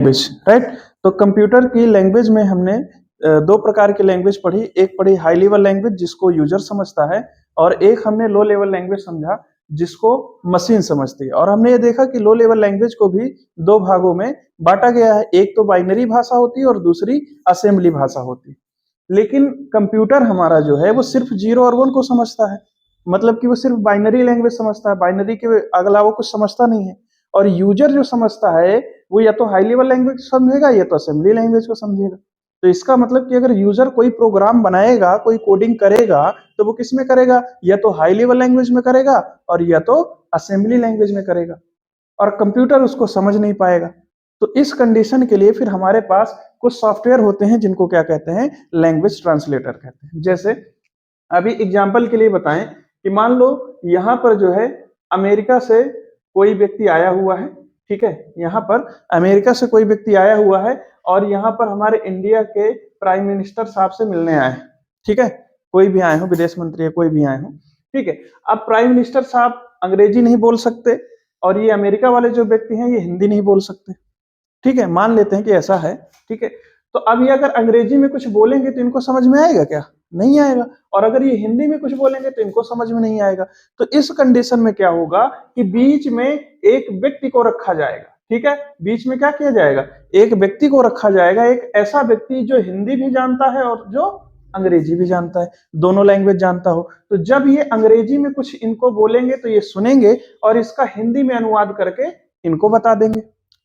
Language, right. तो computer की language में हमने दो प्रकार की लैंग्वेज पढ़ी। एक पढ़ी हाई लेवल लैंग्वेज जिसको यूजर समझता है, और एक हमने लो लेवल लैंग्वेज समझा जिसको मशीन समझती है। और हमने ये देखा कि लो लेवल लैंग्वेज को भी दो भागों में बांटा गया है, एक तो बाइनरी भाषा होती है और दूसरी असेंबली भाषा होती है। लेकिन कंप्यूटर हमारा जो है वो सिर्फ 0 और 1 को समझता है, मतलब कि वो सिर्फ बाइनरी लैंग्वेज समझता है, बाइनरी के अगला वो कुछ समझता नहीं है। और यूजर जो समझता है वो या तो हाई लेवल लैंग्वेज समझेगा या तो असेंबली लैंग्वेज को समझेगा। तो इसका मतलब कि अगर यूजर कोई प्रोग्राम बनाएगा, कोई कोडिंग करेगा, तो वो किस में करेगा? या तो हाई लेवल लैंग्वेज में करेगा और या तो असेंबली लैंग्वेज में करेगा, और कंप्यूटर उसको समझ नहीं पाएगा। तो इस कंडीशन के लिए फिर हमारे पास कुछ सॉफ्टवेयर होते हैं जिनको क्या कहते हैं? लैंग्वेज ट्रांसलेटर कहते हैं। जैसे अभी एग्जाम्पल के लिए बताएं कि मान लो यहाँ पर जो है अमेरिका से कोई व्यक्ति आया हुआ है, ठीक है, यहाँ पर अमेरिका से कोई व्यक्ति आया हुआ है और यहाँ पर हमारे इंडिया के प्राइम मिनिस्टर साहब से मिलने आए हैं, ठीक है, कोई भी आए हो, विदेश मंत्री या कोई भी आए हो, ठीक है। अब प्राइम मिनिस्टर साहब अंग्रेजी नहीं बोल सकते और ये अमेरिका वाले जो व्यक्ति हैं ये हिंदी नहीं बोल सकते, ठीक है, मान लेते हैं कि ऐसा है, ठीक है। तो अब ये अगर अंग्रेजी में कुछ बोलेंगे तो इनको समझ में आएगा क्या? नहीं आएगा। और अगर ये हिंदी में कुछ बोलेंगे तो इनको समझ में नहीं आएगा। तो इस कंडीशन में क्या होगा कि बीच में एक व्यक्ति को रखा जाएगा, ठीक है, बीच में क्या किया जाएगा? एक व्यक्ति को रखा जाएगा, एक ऐसा व्यक्ति जो हिंदी भी जानता है और जो अंग्रेजी भी जानता है, दोनों लैंग्वेज जानता हो। तो जब ये अंग्रेजी में कुछ इनको बोलेंगे तो ये सुनेंगे और इसका हिंदी में अनुवाद करके इनको बता देंगे,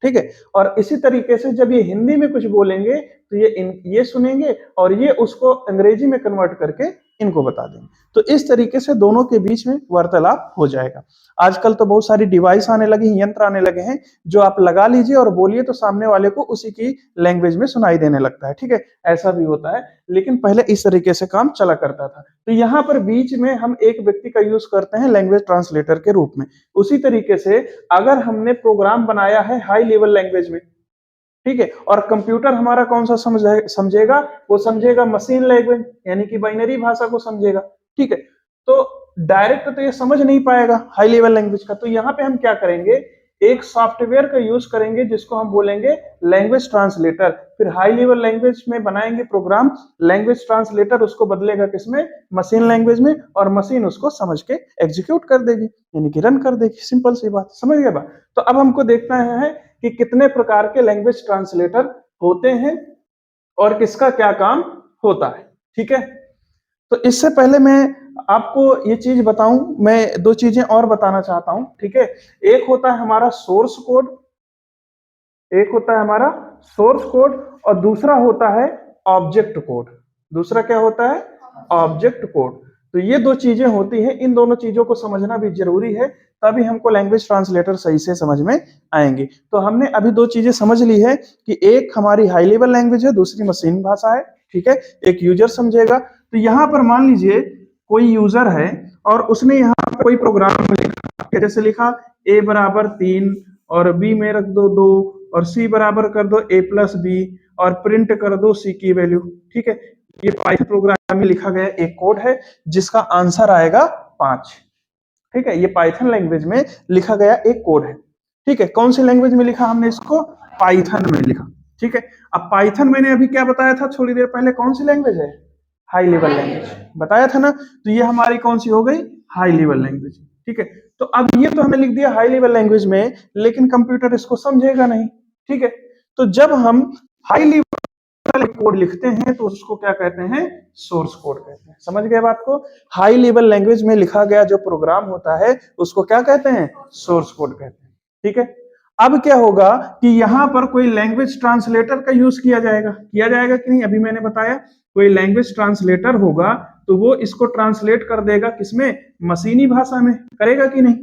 ठीक है। और इसी तरीके से जब ये हिंदी में कुछ बोलेंगे तो ये सुनेंगे और ये उसको अंग्रेजी में कन्वर्ट करके इनको बता देंगे। तो इस तरीके से दोनों के बीच में वार्तालाप हो जाएगा। आजकल तो बहुत सारी डिवाइस आने लगी, यंत्र आने लगे हैं, जो आप लगा लीजिए और बोलिए तो सामने वाले को उसी की लैंग्वेज में सुनाई देने लगता है, ठीक है, ऐसा भी होता है। लेकिन पहले इस तरीके से काम चला करता था। तो यहाँ पर बीच में हम एक व्यक्ति का यूज करते हैं लैंग्वेज ट्रांसलेटर के रूप में। उसी तरीके से अगर हमने प्रोग्राम बनाया है हाई लेवल लैंग्वेज में, ठीक है, और कंप्यूटर हमारा कौन सा समझेगा? वो समझेगा मशीन लैंग्वेज, यानी कि बाइनरी भाषा को समझेगा, ठीक है। तो डायरेक्ट तो ये समझ नहीं पाएगा हाई लेवल लैंग्वेज का। तो यहाँ पे हम क्या करेंगे? एक सॉफ्टवेयर का यूज करेंगे जिसको हम बोलेंगे लैंग्वेज ट्रांसलेटर। फिर हाई लेवल लैंग्वेज में बनाएंगे प्रोग्राम, लैंग्वेज ट्रांसलेटर उसको बदलेगा किसमें? मशीन लैंग्वेज में, और मशीन उसको समझ के एग्जीक्यूट कर देगी, यानी कि रन कर देगी। सिंपल सी बात, समझ गए बात? तो अब हमको देखना है कि कितने प्रकार के लैंग्वेज ट्रांसलेटर होते हैं और किसका क्या काम होता है, ठीक है। तो इससे पहले मैं आपको ये चीज बताऊं, मैं दो चीजें और बताना चाहता हूं, ठीक है। एक होता है हमारा सोर्स कोड, एक होता है हमारा सोर्स कोड, और दूसरा होता है ऑब्जेक्ट कोड। दूसरा क्या होता है? Object code. तो ये दो चीजें होती हैं, इन दोनों चीजों को समझना भी जरूरी है, तभी हमको लैंग्वेज ट्रांसलेटर सही से समझ में आएंगे। तो हमने अभी दो चीजें समझ ली है कि एक हमारी हाई लेवल लैंग्वेज है, दूसरी मशीन भाषा है, ठीक है, एक यूजर समझेगा। तो यहाँ पर मान लीजिए कोई यूजर है और उसने यहाँ पर कोई प्रोग्राम लिखा, जैसे लिखा a बराबर 3 और b में रख दो 2 और c बराबर कर दो a प्लस बी और प्रिंट कर दो c की वैल्यू, ठीक है। ये पाइथन प्रोग्राम में लिखा गया एक कोड है जिसका आंसर आएगा 5, ठीक है। ये पाइथन लैंग्वेज में लिखा गया एक कोड है, ठीक है। कौन सी लैंग्वेज में लिखा हमने इसको? पाइथन में लिखा, ठीक है। अब पाइथन मैंने अभी क्या बताया था थोड़ी देर पहले, कौन सी लैंग्वेज है? हाई लेवल लैंग्वेज बताया था ना। तो ये हमारी कौन सी हो गई? हाई लेवल लैंग्वेज, ठीक है। तो अब ये तो हमने लिख दिया हाई लेवल लैंग्वेज में, लेकिन कंप्यूटर इसको समझेगा नहीं, ठीक है। तो जब हम हाई लेवल कोड लिखते हैं तो उसको क्या कहते हैं? सोर्स कोड कहते हैं। समझ गए बात को? हाई लेवल लैंग्वेज में लिखा गया जो प्रोग्राम होता है उसको क्या कहते हैं? सोर्स कोड कहते हैं, ठीक है। अब क्या होगा कि यहां पर कोई लैंग्वेज ट्रांसलेटर का यूज किया जाएगा कि नहीं? अभी मैंने बताया कोई लैंग्वेज ट्रांसलेटर होगा तो वो इसको ट्रांसलेट कर देगा किसमें? मशीनी भाषा में, करेगा कि नहीं?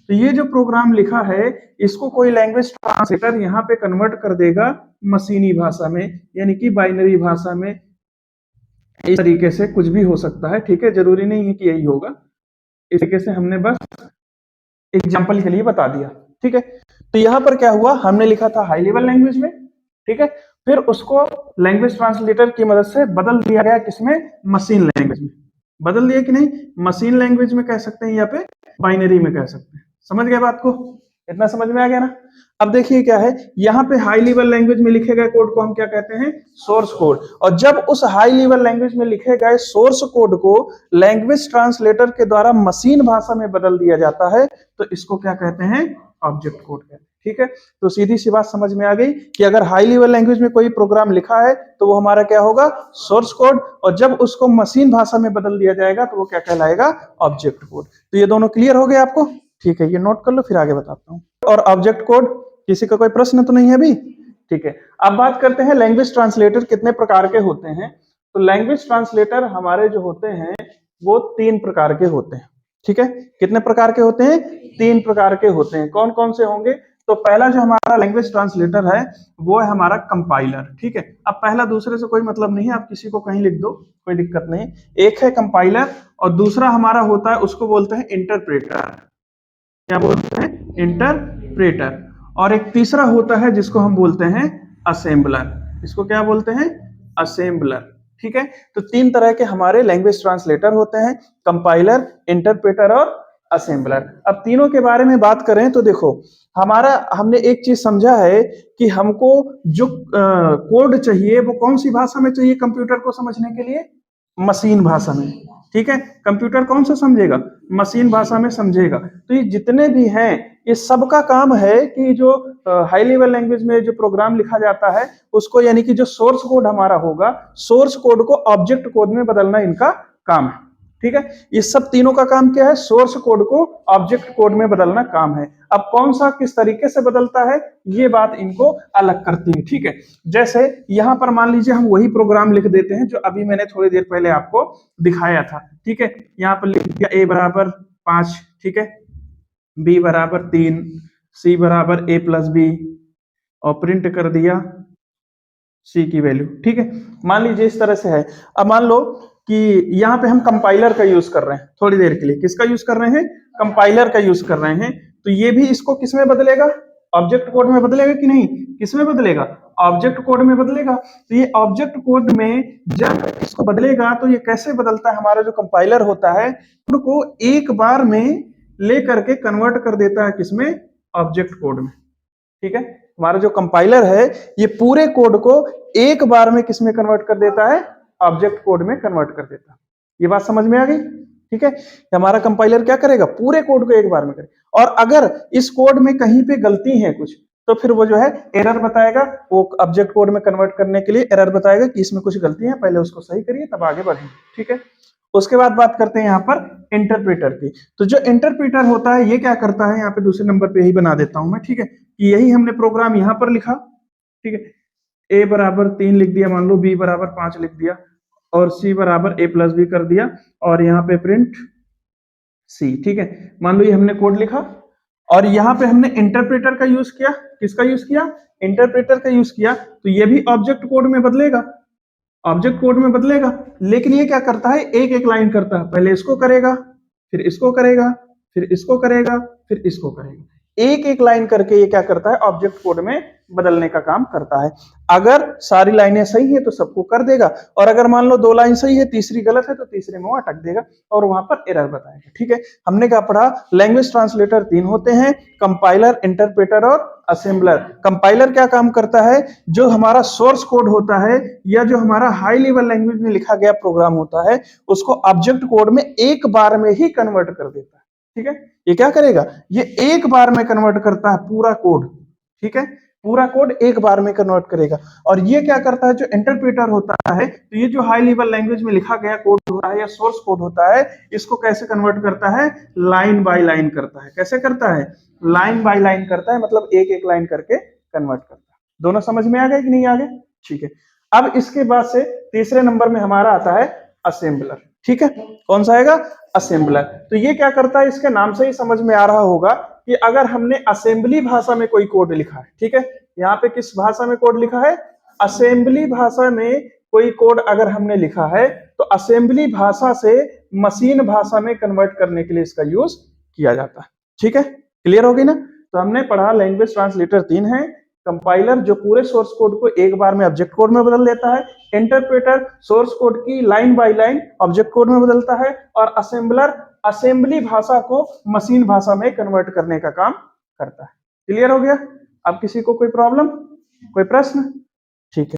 तो ये जो प्रोग्राम लिखा है इसको कोई लैंग्वेज ट्रांसलेटर यहाँ पे कन्वर्ट कर देगा मशीनी भाषा में, यानी कि बाइनरी भाषा में। इस तरीके से कुछ भी हो सकता है, ठीक है, जरूरी नहीं है कि यही होगा। इस तरीके से हमने बस एग्जाम्पल के लिए बता दिया, ठीक है। तो यहाँ पर क्या हुआ? हमने लिखा था हाई लेवल लैंग्वेज में, ठीक है, फिर उसको लैंग्वेज ट्रांसलेटर की मदद से बदल दिया गया किसमें? मशीन लैंग्वेज में। बदल दिया कि नहीं? मशीन लैंग्वेज में कह सकते हैं या पे बाइनरी में कह सकते हैं। समझ गए बात को? इतना समझ में आ गया ना। अब देखिए क्या है, यहाँ पे हाई लेवल लैंग्वेज में लिखे गए कोड को हम क्या कहते हैं, सोर्स कोड। और जब उस हाई लेवल लैंग्वेज में लिखे गए सोर्स कोड को लैंग्वेज ट्रांसलेटर के द्वारा मशीन भाषा में बदल दिया जाता है तो इसको क्या कहते हैं, ऑब्जेक्ट कोड कहते हैं। ठीक है, तो सीधी सी बात समझ में आ गई कि अगर हाई लेवल लैंग्वेज में कोई प्रोग्राम लिखा है तो वो हमारा क्या होगा, सोर्स कोड, और जब उसको मशीन भाषा में बदल दिया जाएगा तो वो क्या कहलाएगा, ऑब्जेक्ट कोड। तो ये दोनों क्लियर हो गए आपको, ठीक है, ये नोट कर लो फिर आगे बताता हूँ। और ऑब्जेक्ट कोड, किसी का कोई प्रश्न तो नहीं है अभी, ठीक है। अब बात करते हैं लैंग्वेज ट्रांसलेटर कितने प्रकार के होते हैं। तो लैंग्वेज ट्रांसलेटर हमारे जो होते हैं वो 3 प्रकार के होते हैं। ठीक है, कितने प्रकार के होते हैं, 3 प्रकार के होते हैं। कौन कौन से होंगे, तो पहला जो हमारा लैंग्वेज ट्रांसलेटर है वो है हमारा कंपाइलर। ठीक है, अब पहला दूसरे से कोई मतलब नहीं है, आप किसी को कहीं लिख दो, कोई दिक्कत नहीं। एक है कंपाइलर और दूसरा हमारा होता है, उसको बोलते हैं इंटरप्रेटर। क्या बोलते हैं, इंटरप्रेटर। और एक तीसरा होता है जिसको हम बोलते हैं असेंबलर। इसको क्या बोलते हैं, असेंबलर। ठीक है, तो 3 तरह के हमारे लैंग्वेज ट्रांसलेटर होते हैं, कंपाइलर, इंटरप्रेटर और असेंबलर। अब तीनों के बारे में बात करें तो देखो, हमने एक चीज समझा है कि हमको जो कोड चाहिए वो कौन सी भाषा में चाहिए कंप्यूटर को समझने के लिए, मशीन भाषा में। ठीक है, कंप्यूटर कौन सा समझेगा, मशीन भाषा में समझेगा। तो ये जितने भी हैं ये सबका काम है कि जो हाई लेवल लैंग्वेज में जो प्रोग्राम लिखा जाता है उसको, यानी कि जो सोर्स कोड हमारा होगा, सोर्स कोड को ऑब्जेक्ट कोड में बदलना इनका काम है। ठीक है, ये सब तीनों का काम क्या है, सोर्स कोड को ऑब्जेक्ट कोड में बदलना काम है। अब कौन सा किस तरीके से बदलता है ये बात इनको अलग करती है। ठीक है, जैसे यहां पर मान लीजिए हम वही प्रोग्राम लिख देते हैं जो अभी मैंने थोड़ी देर पहले आपको दिखाया था। ठीक है, यहाँ पर लिख दिया a बराबर 5, ठीक है, b बराबर 3, c बराबर a प्लस बी, और प्रिंट कर दिया c की वैल्यू। ठीक है, मान लीजिए इस तरह से है। अब मान लो कि यहाँ पे हम कंपाइलर का यूज कर रहे हैं थोड़ी देर के लिए, किसका यूज कर रहे हैं, कंपाइलर का यूज कर रहे हैं। तो ये भी इसको किस में बदलेगा, ऑब्जेक्ट कोड में बदलेगा कि नहीं, किस में बदलेगा, ऑब्जेक्ट कोड में बदलेगा। तो ये ऑब्जेक्ट कोड में जब इसको बदलेगा तो ये कैसे बदलता है, हमारा जो कंपाइलर होता है कोड को एक बार में लेकर के कन्वर्ट कर देता है किसमें, ऑब्जेक्ट कोड में। ठीक है, हमारा जो कंपाइलर है ये पूरे कोड को एक बार में किसमें कन्वर्ट कर देता है, ऑब्जेक्ट कोड में कन्वर्ट कर देता है। ये बात समझ में आ गई। ठीक है, हमारा कंपाइलर क्या करेगा, पूरे कोड को एक बार में करेगा। और अगर इस कोड में कहीं पे गलती है कुछ तो फिर वो जो है एरर बताएगा, वो ऑब्जेक्ट कोड में कन्वर्ट करने के लिए एरर बताएगा कि इसमें कुछ गलती है, पहले उसको सही करिए तब आगे बढ़ेंगे। ठीक है, उसके बाद बात करते हैं यहाँ पर इंटरप्रेटर की। तो जो इंटरप्रेटर होता है ये क्या करता है, यहाँ पे दूसरे नंबर पे यही बना देता हूं मैं। ठीक है, कि यही हमने प्रोग्राम यहाँ पर लिखा। ठीक है, a बराबर 3 लिख दिया मान लो, b बराबर 5 लिख दिया, और c बराबर a प्लस बी कर दिया, और यहाँ पे प्रिंट c। ठीक है, मान लो ये हमने कोड लिखा और यहाँ पे हमने इंटरप्रेटर का यूज किया। किसका यूज किया, इंटरप्रेटर का यूज किया। तो ये भी ऑब्जेक्ट कोड में बदलेगा, ऑब्जेक्ट कोड में बदलेगा। लेकिन ये क्या करता है, एक एक लाइन करता है, पहले इसको करेगा, फिर इसको करेगा, फिर इसको करेगा, फिर इसको करेगा। एक एक लाइन करके ये क्या करता है, ऑब्जेक्ट कोड में बदलने का काम करता है। अगर सारी लाइनें सही है तो सबको कर देगा, और अगर मान लो 2 लाइन सही है तीसरी गलत है तो तीसरे में वो अटक देगा और वहां पर एरर बताएगा। ठीक है, हमने क्या पढ़ा, लैंग्वेज ट्रांसलेटर 3 होते हैं, कंपाइलर, इंटरप्रेटर और असेंबलर। कंपाइलर क्या काम करता है, जो हमारा सोर्स कोड होता है या जो हमारा हाई लेवल लैंग्वेज में लिखा गया प्रोग्राम होता है उसको ऑब्जेक्ट कोड में एक बार में ही कन्वर्ट कर देता है। ठीक है, ये क्या करेगा, ये एक बार में कन्वर्ट करता है पूरा कोड। ठीक है, पूरा कोड एक बार में कन्वर्ट करेगा। और ये क्या करता है, जो इंटरप्रेटर होता है, तो ये जो हाई लेवल लैंग्वेज में लिखा गया कोड होता है या सोर्स कोड होता है, इसको कैसे कन्वर्ट करता है, लाइन बाय लाइन करता है। कैसे करता है, लाइन बाय लाइन करता है, मतलब एक एक लाइन करके कन्वर्ट करता है। दोनों समझ में आ गए कि नहीं आ गए। ठीक है, अब इसके बाद से तीसरे नंबर में हमारा आता है असेंबलर। ठीक है, कौन सा आएगा, असेंबलर। तो ये क्या करता है, इसके नाम से ही समझ में आ रहा होगा कि अगर हमने असेंबली भाषा में कोई कोड लिखा है, ठीक है, यहाँ पे किस भाषा में कोड लिखा है, असेंबली भाषा में कोई कोड अगर हमने लिखा है तो असेंबली भाषा से मशीन भाषा में कन्वर्ट करने के लिए इसका यूज किया जाता है। ठीक है, क्लियर होगी ना। तो हमने पढ़ा लैंग्वेज ट्रांसलेटर 3 है, कंपाइलर जो पूरे सोर्स कोड को एक बार में ऑब्जेक्ट कोड में बदल देता है, इंटरप्रेटर सोर्स कोड की line by line object code में बदलता है, और असेंबलर असेंबली भाषा को मशीन भाषा में कन्वर्ट करने का काम करता है। क्लियर हो गया? अब किसी को कोई प्रॉब्लम, कोई प्रश्न? ठीक है।